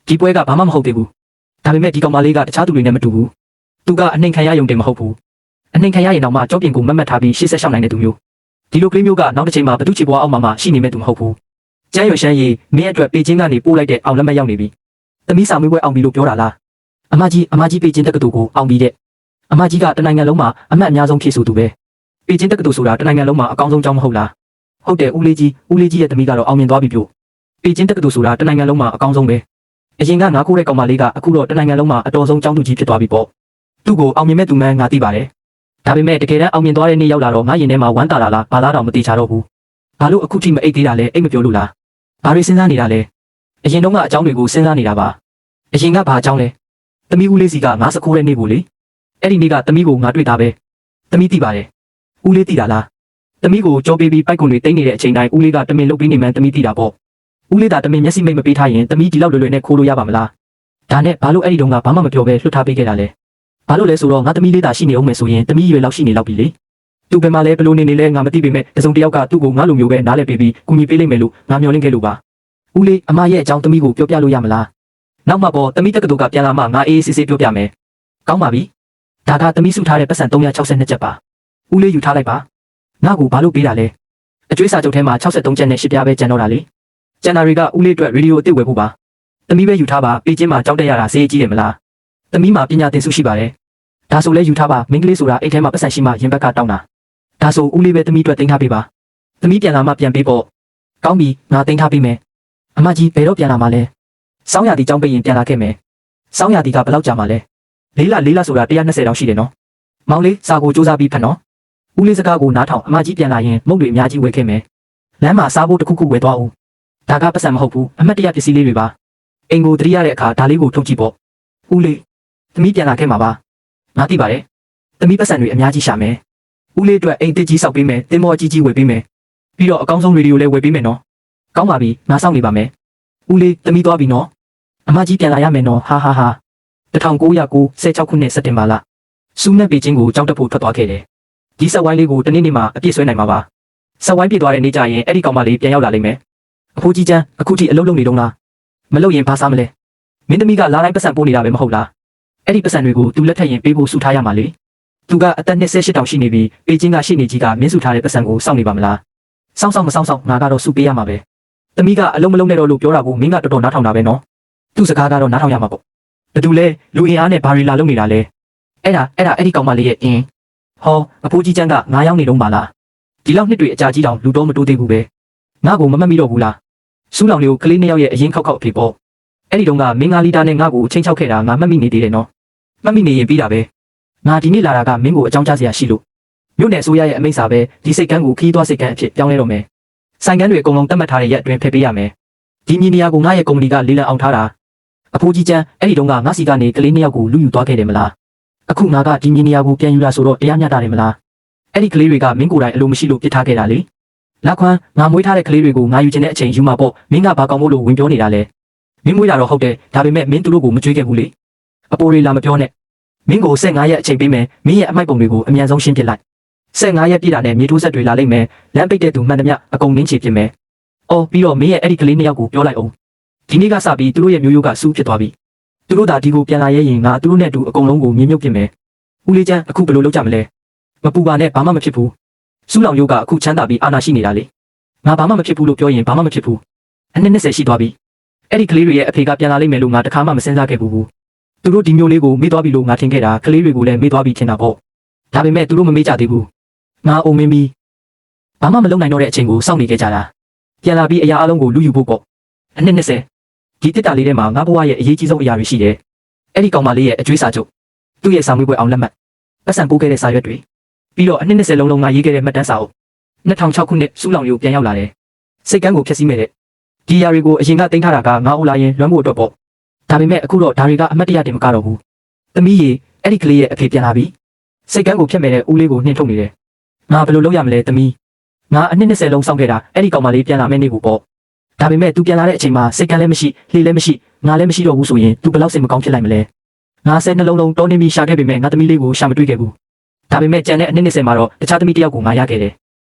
ဒီပွဲကဘာမှမဟုတ်သေးဘူးဒါပေမဲ့ဒီကောင်မလေးကတခြားသူတွေနဲ့မတူဘူးသူကအနှိမ်ခံရယုံတယ်မဟုတ်ဘူးအနှိမ်ခံရရင်တော့မှကြောပြင်ကိုမတ်မတ်ထားပြီးရှေ့ဆက်ရှောက်နိုင်တဲ့သူမျိုးဒီလိုကလေးမျိုးကနောက်တစ်ချိန်မှာဘသူချီပွားအောင်မှရှိနေမဲ့သူမဟုတ်ဘူးကျန်းရွှေရှမ်းရီမင်းအတွက်ပေချင်းကနေပို့လိုက်တဲ့အောင်လက်မှတ်ရောက်နေပြီသမီးစာမွေးပွဲအောင်ပြီလို့ပြောတာလားအမကြီးပေချင်းတက္ကသိုလ်ကိုအောင်ပြီတဲ့အမကြီးကတနိုင်ငံလုံးမှာအမှတ်အများဆုံးဖြည့်ဆိုသူပဲပေချင်းတက္ကသိုလ်ဆိုတာတနိုင်ငံလုံးမှာအကောင်းဆုံးကျောင်းမဟုတ်လားဟုတ်တယ်ဦးလေးကြီးရဲ့သမီးကတော့အောင်မြင်သွားပြီပြို့ပေချင်းတက္ကသိုလ်ဆိုတာတနိုင်ငံလုံးမှာအကောင်းဆုံးပဲအရင်ကငါခိုးတဲ့ကောင်မလေးကအခုတော့တနိုင်ငံလုံးမှာအတော်ဆုံးကျောင်းသူကြီးဖြစ်သွားပြီပေါ့သူ့ကိုအောင်မြင်မဲ့သူမှန်းငါသိပါတယ်ဒါပေမဲ့တကယ်တမ်းအောင်မြင်သွားတဲ့နေ့ရောက်လာတော့ငါရင်ထဲမှာဝမ်းသာလာလားဘာလားတော့မသိချတော့ဘူးဘာလို့အခုထိမအိတ်သေးတာလဲအိတ်မပြောလို့လားဘာတွေစဉ်းစားနေတာလဲအရင်တော့ကအကြောင်းတွေကိုစဉ်းစားနေတာပါအရင်ကဘာအကြောင်းလဲသမီးဦးလေးစီကငါစခိုးတဲ့နေ့ကိုလေအဲ့ဒီနေ့ကသမီးကိုငါတွေ့တာပဲသမီးသိပါတယ်ဦးလေးသိတာလားသမီးကိုကြောပေးပြီးပိုက်ကွန်တွေတိတ်နေတဲ့အချိန်တိုင်းဦးလေးကတမင်လုတ်ပြီးနေမှန်းသမီးသိတာပေါ့ဦးလေးသာတမင်မျက်စိမိတ်မပေးထားရင်သမီးဒီလောက်လွယ်လွယ်နဲ့ခိုးလို့ရပါမလားဒါနဲ့ဘာလို့အဲ့ဒီတုန်းကဘာမှမပြောဘဲလွှတ်ထားပေးခဲ့တာလဲဘာလို့လဲဆိုတော့ငါသမီးလေးသာရှိနေအောင်မယ်ဆိုရင်သမီးရွယ်လောက်ရှိနေလောက်ပြီလေသူဘယ်မှာလဲဘလို့နေလဲငါမသိပေမဲ့တစုံတစ်ယောက်ကသူ့ကိုငါလိုမျိုးပဲနားလည်ပေးပြီးကူညီပေးလိမ့်မယ်လို့ငါမျှော်လင့်ခဲ့လို့ပါဦးလေးအမရဲ့အကြောင်းသမီးကိုပြောပြလို့ရမလားနောက်မှပေါ်သမီးတက္ကသိုလ်ကပြန်လာမှငါအေးအေးဆေးဆေးပြောပြမယ်ကောင်းပါပြီဒါကသမီးစုထားတဲ့ပတ်စံ362ချက်ပါဦးလေးယူထားလိုက်ပါငါ့ကိုဘာလို့ပေးတာလဲအကျွေးစာချုပ်ထဲမှာ63ချက်နဲ့10ပြားပဲကျန်တော့တာလေကျန်တာတွေကဦးလေးအတွက်ရေဒီယိုအစ်စ်ဝယ်ဖို့ပါသမီးပဲယူထားပါပေချင်းမှာကြောက်တက်ရတာဈေးကြီးတယ်မလားသမီးမှာပညာသင်ဆုရှိပါတယ်ဒါဆိုလဲယူထားပါမင်းကလေးဆိုတာအိတ်ထဲမှာပတ်စံရှိမှရင်ဘက်ကတောင်းတာဒါဆိုဦးလေးပဲသမီးအတွက်တင်ထားပေးပါသမီးပြန်လာမှပြန်ပေးပေါ့ကောင်းပြီငါတင်ထားပေးမယ်အမကြီးဘယ်တော့ပြန်လာမှာလဲစောင်းရတီကြောင်းပိတ်ရင်ပြန်လာခဲ့မယ်စောင်းရတီကဘယ်လောက်ကြာမှာလဲ၄လဆိုတာ120တောင်ရှိတယ်နော်မောင်လေးစာကိုစူးစမ်းပြီးဖတ်နော်ဦးလေးစကားကိုနားထောင်အမကြီးပြန်လာရင်မုတ်တွေအများကြီးဝယ်ခဲ့မယ်လမ်းမှာစားဖို့တစ်ခုခုဝယ်သွားဦးဒါကပတ်စံမဟုတ်ဘူးအမတ်တရပစ္စည်းလေးတွေပါအိမ်ကိုတတိရတဲ့အခါဒါလေးကိုထုတ်ကြည့်ပေါ့ဦးလေးသမီးပြန်လာခဲ့မှာပါငါသိပါတယ်သမီးပတ်စံတွေအများကြီးရှာမယ်ဦးလေးအတွက်အိမ်တစ်ကြီးဆောက်ပေးမယ်တင်မောအကြီးကြီးဝယ်ပေးမယ်ပြီးတော့အကောင်းဆုံးရေဒီယိုလည်းဝယ်ပေးမယ်နော်ကောင်းပါပြီငါစောင့်နေပါမယ်ဦးလေးသမီးသွားပြီနော်အမကြီးပြန်လာရမယ်နော်ဟာ1996ခုနှစ်စက်တင်ဘာလစူးနဲ့ပေချင်းကိုကြောက်တက်ဖို့ထွက်သွားခဲ့တယ်ဒီဆက်ဝိုင်းလေးကိုတနေ့နေ့မှာအပြည့်ဆွဲနိုင်မှာပါဆက်ဝိုင်းပြည့်သွားတဲ့နေ့ကျရင်အဲ့ဒီကောင်မလေးပြန်ရောက်လာလိမ့်မယ်အဖိုးကြီးချမ်းအခုထိအလုပ်လုပ်နေတော့လားမလုပ်ရင်ဘာစားမလဲမင်းသမီးကလာတိုင်းပတ်စံပို့နေတာပဲမဟုတ်လားအဲ့ဒီပတ်စံတွေကိုသူလက်ထက်ရင်ပေးဖို့စုထားရမှာလေသူကအသက်28တောင်ရှိနေပြီပေချင်းကရှိနေကြီးကမင်းစုထားတဲ့ပတ်စံကိုစောင့်နေပါမလားစောင့်မစောင့်ငါကတော့စုပေးရမှာပဲသမီးကအလုံးမလုံးနဲ့တော့လို့ပြောတာကိုမင်းကတော်တော်နားထောင်တာပဲနော်သူ့စကားကတော့နားထောင်ရမှာပေါ့ဘယ်သူလဲလူအင်အားနဲ့ဘာတွေလာလုပ်နေတာလဲအဲ့ဒီကောင်မလေးရဲ့အင်းဟောအဖိုးကြီးချမ်းက9ယောက်နေတော့ပါလားဒီလောက်နှစ်တွေအကြာကြီးတောင်လူတော့မတိုးသေးဘူးပဲငါ့ကိုမမှတ်မိတော့ဘူးလားစူးလောင်လေးကိုကလေး2ယောက်ရဲ့အရင်ခောက်အဖေပေါ့အဲ့ဒီတုန်းကမင်း9လီတာနဲ့ငါ့ကိုချင်းချောက်ခဲ့တာငါမှတ်မိနေသေးတယ်နော်မှတ်မိနေရင်ပြီးတာပဲငါဒီနေ့လာတာကမင်းကိုအကြောင်းကြားစရာရှိလို့မြို့နယ်အစိုးရရဲ့အမိန့်စာပဲဒီစိတ်ကန်းကိုခီးသွားစိတ်ကန်းအဖြစ်ပြောင်းလဲတော့မယ်ဆိုင်ကန်းတွေအကုန်လုံးတတ်မှတ်ထားတဲ့ရက်အတွင်းဖယ်ပေးရမယ်ဒီမြေနေရာကိုငါရဲ့ကုမ္ပဏီကလေးလံအောင်ထားတာအဖိုးကြီးချမ်းအဲ့ဒီတုန်းကငါစီကနေကလေး2ယောက်ကိုလူယူသွားခဲ့တယ်မလားအခုငါကဒီမြေနေရာကိုပြန်ယူလာဆိုတော့တရားမျှတတယ်မလားအဲ့ဒီကလေးတွေကမင်းကိုယ်တိုင်အလိုမရှိလို့ပြစ်ထားခဲ့တာလေလက်ခွန်းငါမွေးထားတဲ့ကလေးတွေကိုငါယူချင်တဲ့အချိန်ယူမှာပေါ့မင်းကဘာကောင်းမို့လို့ဝင်ပြောနေတာလဲမင်းမွေးတာတော့ဟုတ်တယ်ဒါပေမဲ့မင်းသူတို့ကိုမကြွေးခဲ့ဘူးလေအပိုးတွေလာမပြောနဲ့မင်းကို15ရက်အချိန်ပေးမယ်မင်းရဲ့အမိုက်ပုံတွေကိုအမြန်ဆုံးရှင်းပြလိုက်15ရက်ပြည့်တာနဲ့မြေထိုးဆက်တွေလာလိမ့်မယ်လမ်းပိတ်တဲ့သူမှန်သမျှအကုန်နင်းချပြစ်မယ်အော်ပြီးတော့မင်းရဲ့အဲ့ဒီကလေး2ယောက်ကိုပြောလိုက်အောင်ဒီနေ့ကစပြီးသူတို့ရဲ့မျိုးရိုးကစူးဖြစ်သွားပြီသူတို့ဒါဒီကိုပြန်လာရဲ့ရင်ငါသူတို့နဲ့အတူအကုန်လုံးကိုမြင်းမြုပ်ပြစ်မယ်ဦးလေးချမ်းအခုဘယ်လိုလုပ်ကြမလဲမပူပါနဲ့ဘာမှမဖြစ်ဘူးစူးလောင်ရိုးကအခုချမ်းသာပြီးအာနာရှိနေတာလေငါဘာမှမဖြစ်ဘူးလို့ပြောရင်ဘာမှမဖြစ်ဘူးအနှစ်20ရှိသွားပြီအဲ့ဒီကလေးတွေရဲ့အဖေကပြန်လာလိမ့်မယ်လို့ငါတခါမှမစဉ်းစားခဲ့ဘူးသူတို့ဒီမျိုးလေးကိုမေ့သွားပြီလို့ငါထင်ခဲ့တာကလေးတွေကိုလည်းမေ့သွားပြီထင်တာပေါ့ဒါပေမဲ့သူတို့မမေ့ကြသေးဘူးငါအုံမင်းပြီးဘာမှမလုပ်နိုင်တော့တဲ့အချိန်ကိုစောင့်နေခဲ့ကြတာပြန်လာပြီးအရာအလုံးကိုလူယူဖို့ပေါ့အနှစ်20ဒီတစ်တာလေးထဲမှာငါဘဝရဲ့အရေးကြီးဆုံးအရာတွေရှိတယ်အဲ့ဒီကောင်မလေးရဲ့အကျွေးစာချုပ်သူ့ရဲ့စာမေးပွဲအောင်လက်မှတ်ပတ်စံပိုးခဲ့တဲ့စာရွက်တွေပြီးတော့အနှစ်20လုံးငါရေးခဲ့တဲ့မှတ်တမ်းစာအုပ်2006ခုနှစ်စူးလောင်ရိုးပြန်ရောက်လာတယ်စိတ်ကန်းကိုဖျက်ဆီးမဲ့တဲ့ဒီຢာတွေကိုအရင်ကတင်ထားတာကငါအိုလာရင်လွမ်းဖို့အတွက်ပေါ့ဒါပေမဲ့အခုတော့ဒါတွေကအမတ်တရတင်မကတော့ဘူးသမီးရေအဲ့ဒီကလေးရဲ့အဖေပြန်လာပြီစိတ်ကန်းကိုဖျက်မဲ့တဲ့ဦးလေးကိုနှင်ထုတ်နေတယ်ငါဘယ်လိုလုပ်ရမလဲသမီးငါအနှစ်20လုံးစောင့်ခဲ့တာအဲ့ဒီကောင်မလေးပြန်လာမဲ့နေ့ကိုပေါ့ဒါပေမဲ့ तू ပြန်လာတဲ့အချိန်မှာစိတ်ကန်းလည်းမရှိလှေလည်းမရှိငါလည်းမရှိတော့ဘူးဆိုရင် तू ဘယ်လောက်စိတ်မကောင်းဖြစ်လိုက်မလဲငါ10နှလုံးလုံးတောနေပြီးရှာခဲ့ပေမဲ့ငါသမီးလေးကိုရှာမတွေ့ခဲ့ဘူးဒါပေမဲ့ကြံတဲ့အနှစ်20မှာတော့တခြားသမီးတယောက်ကိုငါရခဲ့တယ်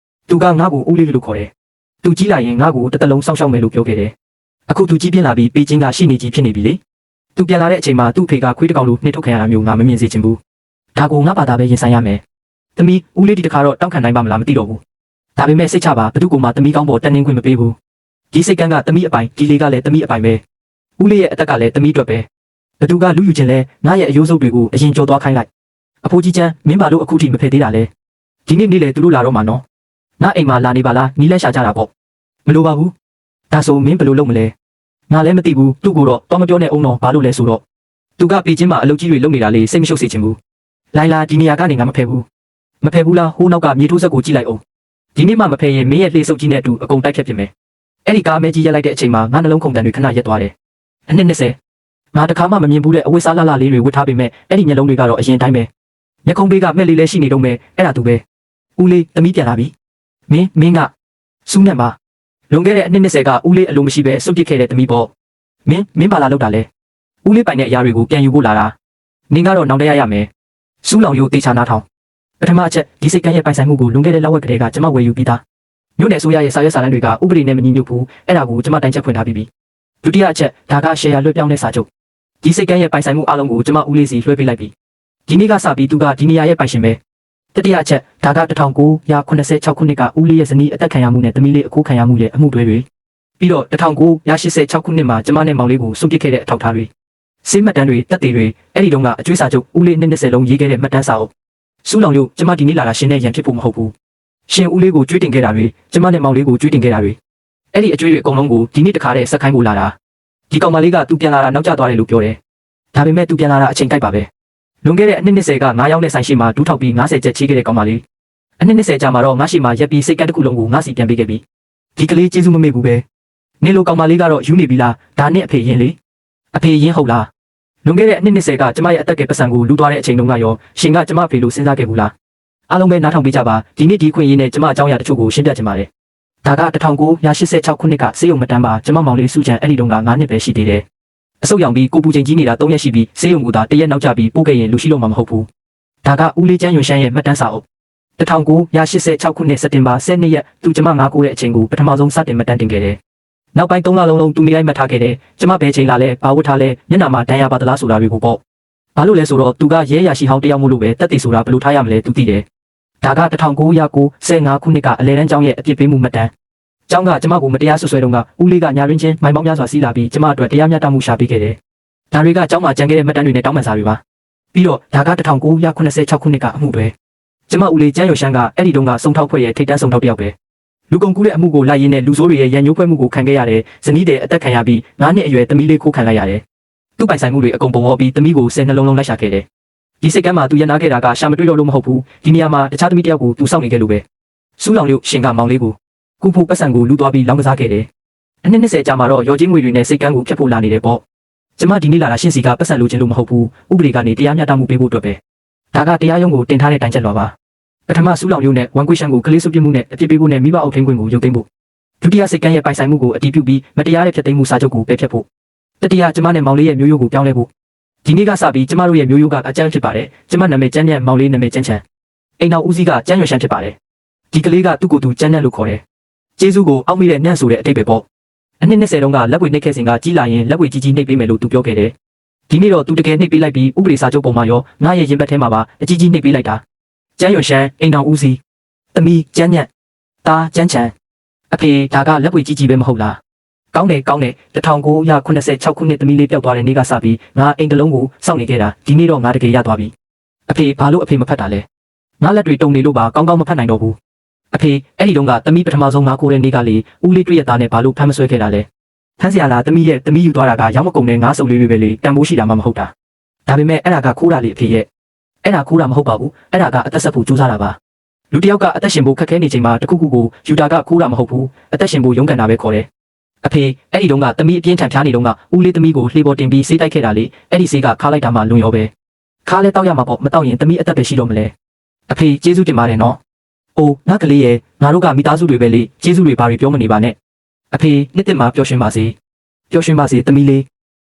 သူကငါ့ကိုဦးလေးလို့ခေါ်တယ်သူကြီးလာရင်ငါ့ကိုတစ်သက်လုံးစောင့်ရှောက်မယ်လို့ပြောခဲ့တယ်အခုသူကြီးပြင်းလာပြီးပေချင်းကရှိနေကြီးဖြစ်နေပြီလေ သူပြန်လာတဲ့အချိန်မှာသူ့ဖေကခွေးတစ်ကောင်လိုနှိပ်ထုတ်ခံရတာမျိုးငါမမြင်စေချင်ဘူးဒါကိုငါဘာသာပဲရင်ဆိုင်ရမယ်သမီးဦးလေးဒီတခါတော့တောင်းခံနိုင်ပါမလားမသိတော့ဘူးဒါပေမဲ့စိတ်ချပါဘသူကမှသမီးကောင်းပေါ်တက်နှင်းခွင့်မပေးဘူးဒီစိတ်ကန်းကသမီးအပိုင်ဒီလေးကလည်းသမီးအပိုင်ပဲဦးလေးရဲ့အသက်ကလည်းသမီးအတွက်ပဲဘသူကလူယူခြင်းလဲငါရဲ့အယိုးစုပ်တွေကိုအရင်ကြော်သွားခိုင်းလိုက်အဖိုးကြီးချမ်းမင်းပါလို့အခုထိမဖယ်သေးတာလဲဒီနေ့လေသူတို့လာတော့မှနော်ငါအိမ်မှာလာနေပါလားနီးလက်ရှာကြတာပေါ့မလိုပါဘူးဒါဆိုမင်းဘယ်လိုလုပ်မလဲငါလည်းမသိဘူးသူ့ကိုတော့တော့မပြောနဲ့အောင်တော့ဘာလို့လဲဆိုတော့သူကပေချင်းမှာအလုပ်ကြီးတွေလုပ်နေတာလေစိတ်မရှုပ်စေချင်ဘူးလိုင်လာဒီနေရာကနေငါမဖယ်ဘူးလားဟိုးနောက်ကမြေထိုးဆက်ကိုကြည့်လိုက်အောင်ဒီနေ့မှမဖယ်ရင်မင်းရဲ့လှေစုပ်ကြီးနဲ့အတူအကုန်တိုက်ဖြတ်ဖြစ်မယ်အဲ့ဒီကားမဲကြီးရက်လိုက်တဲ့အချိန်မှာငါနှလုံးခုန်တန်တွေခဏရက်သွားတယ်အနှစ်20ငါတခါမှမမြင်ဘူးတဲ့အဝတ်စားလှလှလေးတွေဝတ်ထားပေမဲ့အဲ့ဒီမျက်လုံးတွေကတော့အရင်တိုင်းပဲမျက်ခုံးပေးကမဲ့လေးလေးရှိနေတော့မယ်အဲ့ဒါသူပဲဦးလေးသမီးပြန်လာပြီမင်းကစူးနဲ့ပါလွန်ခဲ့တဲ့အနှစ်20ကဦးလေးအလိုမရှိပဲစွန့်ပစ်ခဲ့တဲ့သမီးပေါ့မင်းဘာလာလောက်တာလဲဦးလေးပိုင်တဲ့အရာတွေကိုပြန်ယူဖို့လာတာနင်းကတော့နောင်တရရမယ်စူးလောင်ရိုးတေချာနာထောင်ပထမအချက်ဒီစိတ်ကန်းရဲ့ပိုင်ဆိုင်မှုကိုလွန်ခဲ့တဲ့လောက်ဝက်ကလေးကကျွန်မဝယ်ယူပြီးသားမြို့နယ်အစိုးရရဲ့စာရွက်စာတမ်းတွေကဥပဒေနဲ့မညီညွတ်ဘူးအဲ့ဒါကိုကျွန်မတိုင်ချက်ဖွင့်ထားပြီးပြီဒုတိယအချက်ဒါကရှယ်ယာလွှဲပြောင်းတဲ့စာချုပ်ဒီစိတ်ကန်းရဲ့ပိုင်ဆိုင်မှုအလုံးကိုကျွန်မဦးလေးစီလွှဲပေးလိုက်ပြီဒီနေ့ကစပြီးသူကဒီနေရာရဲ့ပိုင်ရှင်ပဲတတိယအချက်ဒါက1986ခုနှစ်ကဦးလေးရဲ့ဇနီးအသက်ခံရမှုနဲ့သမီးလေးအခိုးခံရမှုရဲ့အမှုတွဲတွေပြီးတော့1986ခုနှစ်မှာကျွန်မနဲ့မောင်လေးကိုစွန့်ပစ်ခဲ့တဲ့အထောက်အထားတွေစေးမှတ်တမ်းတွေတက်တွေအဲ့ဒီတုန်းကအကျွေးစာချုပ်ဦးလေး20လုံးရေးခဲ့တဲ့မှတ်တမ်းစာအုပ်စူးလောင်လို့ကျွန်မဒီနေ့လာတာရှင်နဲ့ရန်ဖြစ်ဖို့မဟုတ်ဘူးရှင်ဦးလေးကိုကျွေးတင်ခဲ့တာတွေကျွန်မနဲ့မောင်လေးကိုကျွေးတင်ခဲ့တာတွေအဲ့ဒီအကျွေးတွေအကုန်လုံးကိုဒီနေ့တခါတည်းဆက်ခိုင်းဖို့လာတာဒီကောင်မလေးကသူပြန်လာတာနောက်ကျသွားတယ်လို့ပြောတယ်ဒါပေမဲ့သူပြန်လာတာအချိန်ကြိုက်ပါပဲလွန်ခဲ့တဲ့အနှစ်20က9ရောက်တဲ့ဆိုင်ရှိမှာဒူးထောက်ပြီး90ချက်ချီးခဲ့တဲ့ကောင်မလေးအနှစ်20ကြာမှာတော့ငါရှိမှာရက်ပြီးစိတ်ကန်းတစ်ခုလုံးကိုငါစီပြန်ပေးခဲ့ပြီဒီကလေးကျေးဇူးမမေ့ဘူးပဲနေလိုကောင်မလေးကတော့ယူနေပြီလားဒါနဲ့အဖေရင်လေအဖေရင်ဟုတ်လားလွန်ခဲ့တဲ့အနှစ်20ကကျမရဲ့အသက်ကပတ်စံကိုလူသွားတဲ့အချိန်တုန်းကရောရှင်ကကျမဖေလို့စဉ်းစားခဲ့ဘူးလားအားလုံးပဲနားထောင်ပေးကြပါဒီနေ့ဒီခွင့်ရင်းနဲ့ကျမအကြောင်းအရာတချို့ကိုရှင်းပြချင်ပါတယ်ဒါက1986ခုနှစ်ကစေယုံမတန်းပါကျမမောင်လေးစုချန်အဲ့ဒီတုန်းက9နှစ်ပဲရှိသေးတယ်အဆုတ်ရောင်ပြီးကိုပူချိန်ကြီးနေတာ3ရက်ရှိပြီးစေယုံကသာ1ရက်နောက်ကျပြီးပို့ခဲ့ရင်လူရှိလို့မှမဟုတ်ဘူးဒါကဦးလေးချမ်းရွှေရှမ်းရဲ့မှတ်တမ်းစာအုပ်1986ခုနှစ်စက်တင်ဘာ12ရက်သူကျမ9ကိုတဲ့အချိန်ကိုပထမဆုံးစတင်မှတ်တမ်းတင်ခဲ့တယ်နောက်ပိုင်း3လလုံးသူနေလိုက်မှတ်ထားခဲ့တယ်ကျမဘယ်ချိန်လာလဲဘာဝတ်ထားလဲမျက်နှာမှာဒဏ်ရာပါသလားဆိုတာတွေကိုပေါ့ဘာလို့လဲဆိုတော့သူကရဲရရှိဟောင်းတယောက်မို့လို့ပဲတက်တည်ဆိုတာဘယ်လိုထားရမလဲသူသိတယ်ဒါက1995ခုနှစ်ကအလဲတန်းကျောင်းရဲ့အပြစ်ပေးမှုမှတ်တမ်းကျောင်းကကျမကိုမတရားဆွဆွဲတုန်းကဦးလေးကညာရင်းချင်းမိုင်ပေါင်းများစွာစီးလာပြီးကျမအတွက်တရားမျှတမှုရှာပေးခဲ့တယ်ဒါတွေကကျောင်းမှာကြံခဲ့တဲ့မှတ်တမ်းတွေနဲ့တောင်းပန်စာတွေပါပြီးတော့ဒါက1986ခုနှစ်ကအမှုတွေကျမဦးလေးကျန်းရွှေရှမ်းကအဲ့ဒီတုန်းကစုံထောက်ဖွဲ့ရဲ့ထိတ်တန်းစုံထောက်တယောက်ပဲလူကုန်ကူးတဲ့အမှုကိုလိုက်ရင်းနဲ့လူဆိုးတွေရဲ့ရန်ညှိုးဖွဲ့မှုကိုခံခဲ့ရတယ်ဇနီးတဲ့အသက်ခံရပြီး9နှစ်အရွယ်သမီးလေးခိုးခံလိုက်ရတယ်သူ့ပိုင်ဆိုင်မှုတွေအကုန်ပုံပေါ်ပြီးသမီးကို10နှလုံးလုံးလိုက်ရှာခဲ့တယ်ဒီစိတ်ကမ်းမှာသူရနာခဲ့တာကရှာမတွေ့တော့လို့မဟုတ်ဘူးဒီနေရာမှာတခြားသမီးတယောက်ကိုသူစောင့်နေခဲ့လို့ပဲစူးလောင်လို့ရှင်ကမောင်လေးကိုကုဖို့ပတ်စံကိုလူသွားပြီးလောင်းကစားခဲ့တယ်အနှစ်20ကြာမှာတော့ရော်ကြီးငွေတွေနဲ့စိတ်ကမ်းကိုဖျက်ဖို့လာနေတယ်ပေါ့ကျမဒီနေ့လာတာရှင်းစီကပတ်စံလိုချင်လို့မဟုတ်ဘူးဥပဒေကနေတရားမျှတမှုပေးဖို့အတွက်ပဲဒါကတရားရုံးကိုတင်ထားတဲ့တိုင်ချက်လွှာပါပထမစူးလောင်ရုံနဲ့ဝန်ကွေးရှန်ကိုကလေးစုပ်ပြမှုနဲ့အပြစ်ပေးဖို့နဲ့မိဘအုပ်ထိန်းခွင့်ကိုရုပ်သိမ်းဖို့ဒုတိယစိတ်ကမ်းရဲ့ပိုင်ဆိုင်မှုကိုအတည်ပြုပြီးမတရားတဲ့ဖျက်သိမ်းမှုစာချုပ်ကိုပယ်ဖျက်ဖို့တတိယကျမနဲ့မောင်လေးရဲ့မျိုးရိုးကိုပြောင်းလဲဖို့ဒီနေ့ကစပြီးကျမတို့ရဲ့မျိုးရိုးကအကျန်းဖြစ်ပါတယ်ကျမနာမည်ကျန်းနဲ့မောင်လေးနာမည်ကျန်းချန်အိမ်တော်ဦးစီးကကျန်းရွှေရှမ်းဖြစ်ပါတယ်ဒီကလေးကသူ့ကိုယ်သူကျန်းနဲ့လို့ခေါ်တယ်ကျေးဇူးကိုအောက်မိတဲ့နန့်ဆိုတဲ့အတိတ်ပဲပေါ့အနှစ်20တုန်းကလက်ဝဲနှိပ်ခဲ့စဉ်ကကြီးလာရင်လက်ဝဲကြီးကြီးနှိပ်ပေးမယ်လို့သူပြောခဲ့တယ်ဒီနေ့တော့သူတကယ်နှိပ်ပေးလိုက်ပြီးဥပဒေစာချုပ်ပုံမှာရောငါရဲ့ရင်ဘတ်ထဲမှာပါအကြီးကြီးနှိပ်ပေးလိုက်တာကျန်းရွှေရှမ်းအိမ်တော်ဦးစီးသမီးကျန်းညက်တာကျန်းချန်အဖေဒါကလက်ဝဲကြီးကြီးပဲမဟုတ်လားကောင်းတယ်1986ခုနှစ်သမီးလေးပျောက်သွားတဲ့နေ့ကစပြီးငါအိမ်တလုံးကိုစောင့်နေခဲ့တာဒီနေ့တော့ငါတကယ်ရသွားပြီအဖေဘာလို့အဖေမဖတ်တာလဲငါလက်တွေတုံနေလို့ပါကောင်းကောင်းမဖတ်နိုင်တော့ဘူးအဖေအဲ့ဒီတုန်းကသမီးပထမဆုံးငါကိုတဲ့နေ့ကလေဦးလေးတွေ့ရတာနဲ့ဘာလို့ဖမ်းမဆွဲခဲ့တာလဲဖမ်းစရာလားသမီးယူသွားတာကရောက်မကုန်တဲ့ငါးစုပ်လေးတွေပဲလေတန်ဖိုးရှိတာမှမဟုတ်တာဒါပေမဲ့အဲ့ဒါကခိုးတာလေအဖေရဲ့အဲ့ဒါခိုးတာမဟုတ်ပါဘူးအဲ့ဒါကအသက်ဆက်ဖို့ကြိုးစားတာပါလူတစ်ယောက်ကအသက်ရှင်ဖို့ခက်ခဲနေချိန်မှာတခုခုကိုယူတာကခိုးတာမဟုတ်ဘူးအသက်ရှင်ဖို့ရုန်းကန်တာပဲခေါ်တယ်အဖေအဲ့ဒီတုန်းကသမီးအပြင်းထန်ဖျားနေတုန်းကဦးလေးသမီးကိုလှေပေါ်တင်ပြီးဆေးတိုက်ခဲ့တာလေအဲ့ဒီဆေးကခါလိုက်တာမှလွန်ရောပဲခါလဲတောက်ရမှာပေါ့မတောက်ရင်သမီးအသက်ပဲရှိတော့မလဲအဖေကျေးဇူးတင်ပါတယ်နော်အိုးငါကလေးရဲ့ငါတို့ကမိသားစုတွေပဲလေကျေးဇူးတွေဘာတွေပြောမနေပါနဲ့အဖေနှစ်သက်မှာပျော်ရွှင်ပါစေသမီးလေး